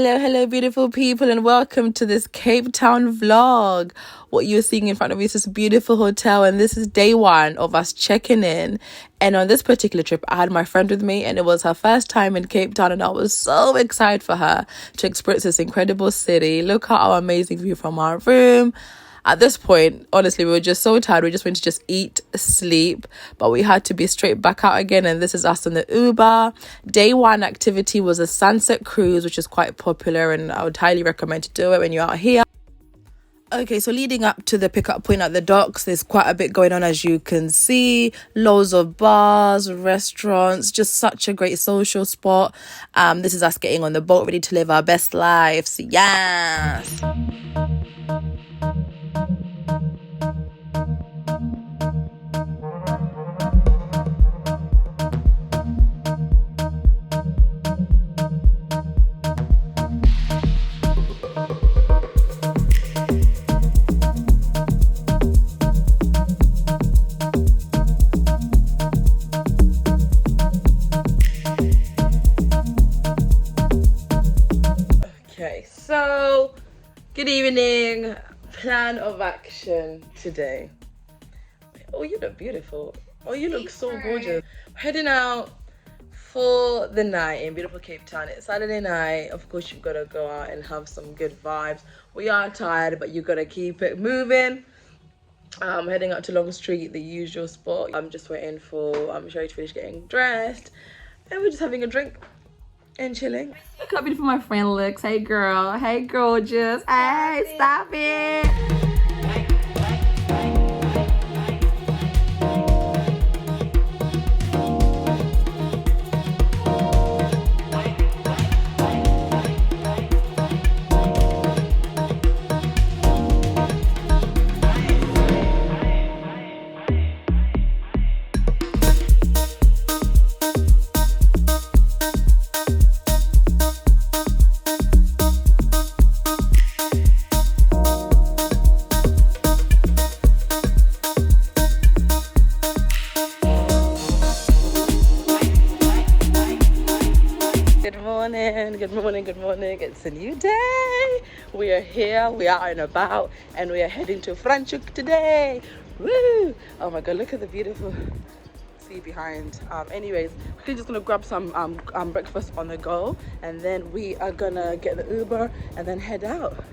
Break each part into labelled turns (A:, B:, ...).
A: Hello, beautiful people, and welcome to this Cape Town vlog. What you're seeing in front of you is this beautiful hotel, and this is day one of us checking in. And on this particular trip, I had my friend with me, and it was her first time in Cape Town, and I was so excited for her to experience this incredible city. Look at our amazing view from our room. At this point, honestly, we were just so tired. We just went to just eat, sleep, but we had to be straight back out again. And this is us in the Uber. Day one activity was a sunset cruise, which is quite popular, and I would highly recommend to do it when you're out here. Okay, so leading up to the pickup point at the docks, there's quite a bit going on, as you can see. Loads of bars, restaurants, just such a great social spot. This is us getting on the boat, ready to live our best lives. Yes. Okay, so good evening. Plan of action today. Oh, you look beautiful. Oh, you look so gorgeous. We're heading out for the night in beautiful Cape Town. It's Saturday night. Of course, you've got to go out and have some good vibes. We are tired, but you got to keep it moving. Heading out to Long Street, the usual spot. I'm just waiting for Sherry to finish getting dressed, and we're just having a drink and chilling. Look how beautiful my friend looks. Hey girl. Hey gorgeous. Hey, stop it. Good morning. It's a new day. We are here, we are out and about, and we are heading to Franschhoek today. Woo! Oh my god, look at the beautiful sea behind. Anyways, we're just gonna grab some breakfast on the go, and then we are gonna get the Uber and then head out.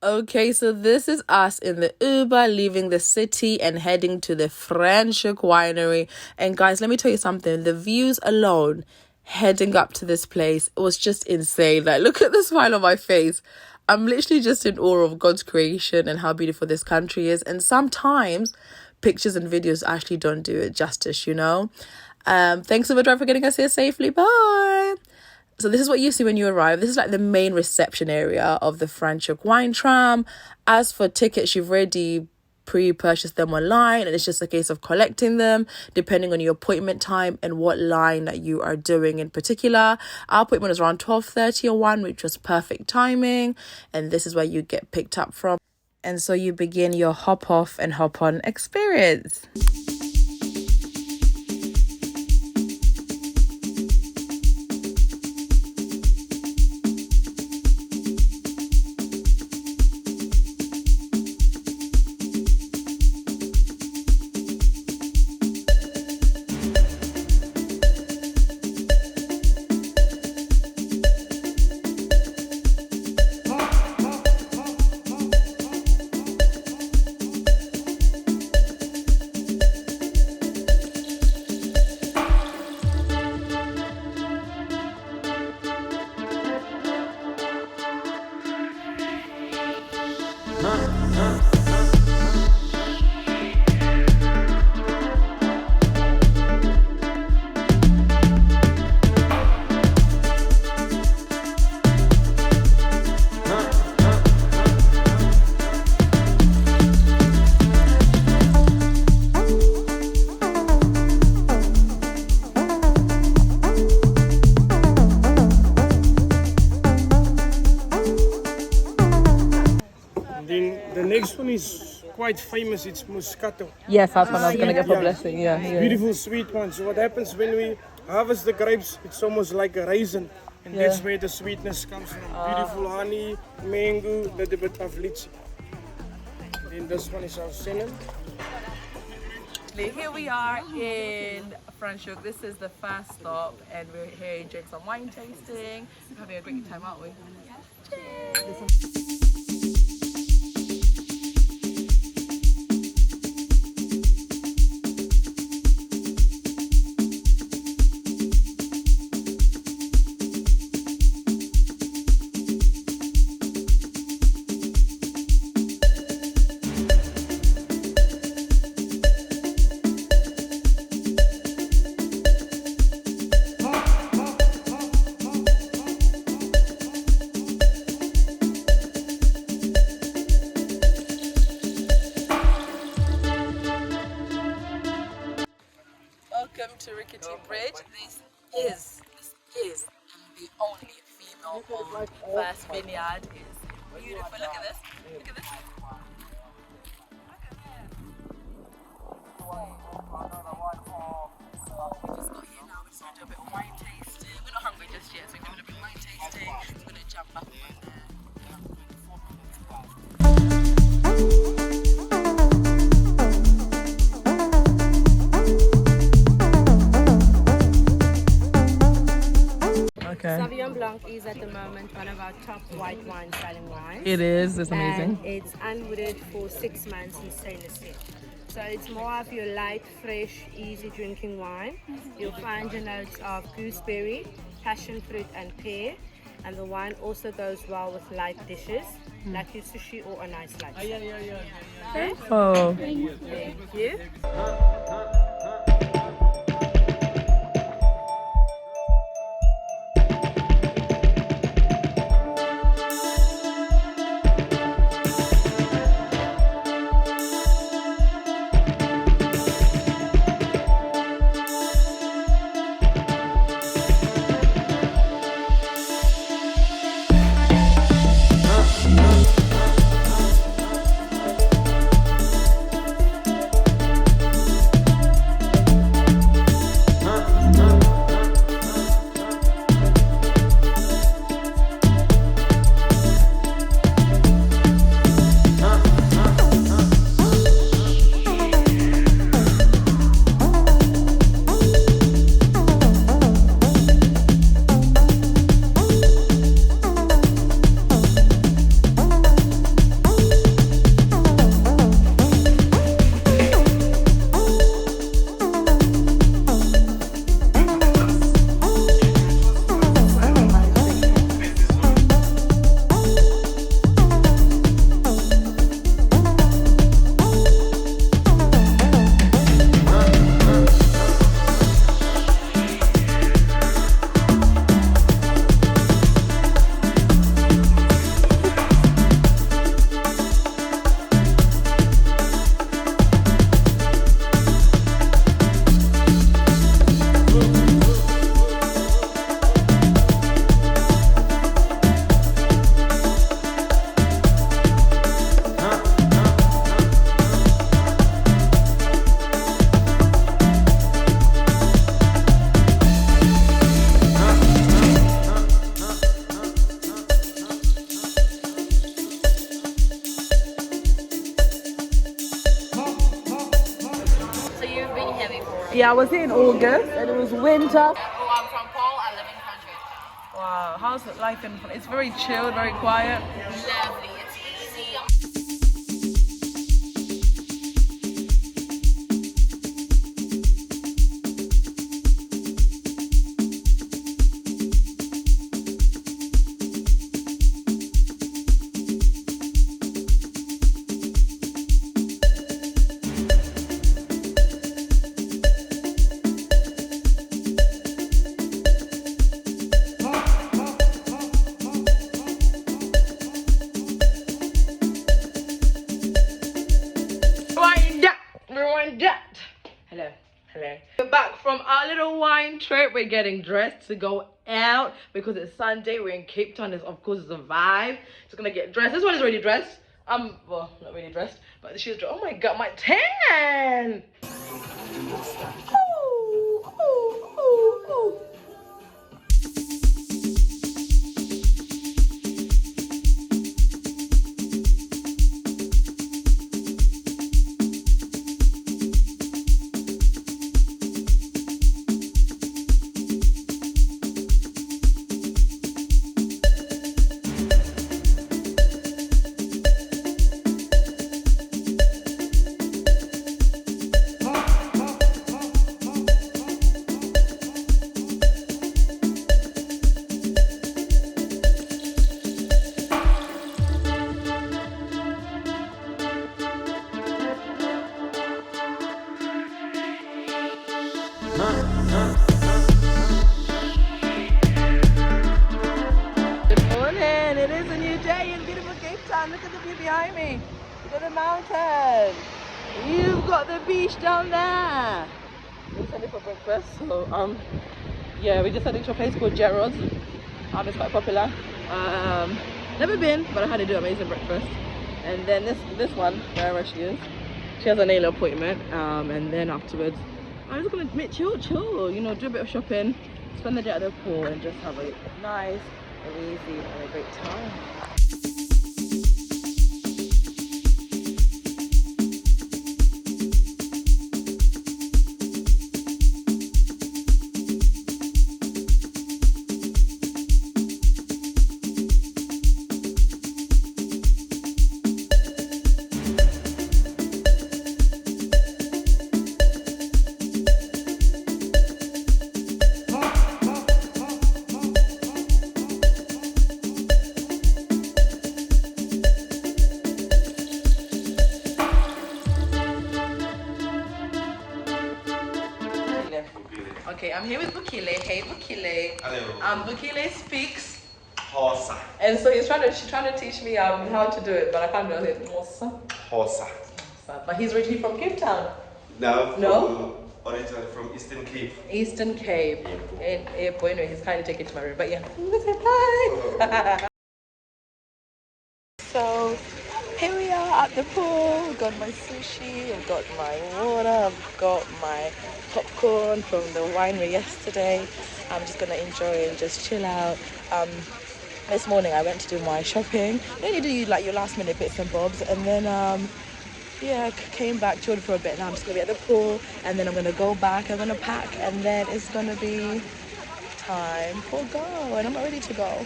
A: Okay, so this is us in the Uber, leaving the city and heading to the Franschhoek Winery. And guys, let me tell you something. The views alone, heading up to this place, it was just insane. Like, look at the smile on my face. I'm literally just in awe of God's creation and how beautiful this country is. And sometimes pictures and videos actually don't do it justice, you know. Thanks so much for getting us here safely. Bye. So this is what you see when you arrive. This is like the main reception area of the Franschhoek Wine Tram. As for tickets, you've already pre-purchased them online, and it's just a case of collecting them depending on your appointment time and what line that you are doing in particular. Our appointment was around 12:30 or 1, which was perfect timing, and this is where you get picked up from. And so you begin your hop off and hop on experience.
B: Then the next one is quite famous. It's Moscato.
A: Yes, that's what I was gonna get for blessing. Yeah, yeah.
B: Beautiful sweet one. So what happens when we harvest the grapes? It's almost like a raisin, and that's where the sweetness comes from. Beautiful honey, mango, little bit of lychee. Then this one is our cinnamon.
A: Here we are in Franschhoek. This is the first stop, and we're here doing some wine tasting. We're having a great time, aren't we? Cheers! Welcome to Rickety Bridge. This is the only female-owned first vineyard. It's beautiful. Look at this. Look at this. So we just got here now. We're just gonna do a bit of wine tasting. We're not hungry just yet, so we're gonna do a bit of wine tasting. We're gonna jump back in there.
C: Sauvignon Blanc is at the moment one of our top white wine selling wines.
A: It is. It's amazing.
C: And it's unwooded for 6 months in stainless steel. So it's more of your light, fresh, easy drinking wine. You'll find your notes of gooseberry, passion fruit and pear. And the wine also goes well with light dishes, like your sushi or a nice lunch. Okay?
A: Oh.
C: Thank you.
A: Yeah, I was here in August and it was winter.
C: Oh, I'm from Paul. I live in Franschhoek.
A: Wow, how's life in? It's very chilled, very quiet.
C: Lovely. It's easy.
A: Hello. We're back from our little wine trip. We're getting dressed to go out because it's Sunday. We're in Capetown. Of course, it's a vibe. Just gonna get dressed. This one is already dressed. I'm, well, not really dressed, but the shoes drop. Oh my god, my tan! Ooh, ooh, ooh, ooh. Good morning, it is a new day in beautiful Capetown. Look at the view behind me. Look at the mountain. You've got the beach down there. We're heading for breakfast. So yeah, we just heading to a place called Gerald's. It's quite popular. Never been, but I had to do amazing breakfast. And then this one, wherever she is, she has a nail appointment. And then afterwards, I'm just gonna chill, you know, do a bit of shopping, spend the day at the pool, and just have a nice and easy and a great time. Okay, I'm here with Bukile. Hey, Bukile.
D: Hello.
A: Bukile speaks
D: Hosa.
A: and so she's trying to teach me how to do it, but I can't do it. Mosa.
D: Hosa.
A: But he's originally from Cape Town.
D: No? Originally from Eastern Cape.
A: Eastern Cape. And well, anyway, he's kind of taken to my room. But yeah, let's say bye. So here we are at the pool. I've got my sushi, I've got my water, I've got my popcorn from the winery yesterday. I'm just gonna enjoy and just chill out. This morning I went to do my shopping. You only do like your last minute bits and bobs, and then yeah, came back, chilled for a bit. Now I'm just gonna be at the pool, and then I'm gonna go back. I'm gonna pack, and then it's gonna be time for go, and I'm ready to go.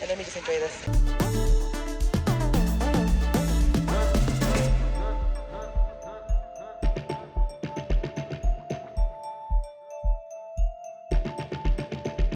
A: And let me just enjoy this.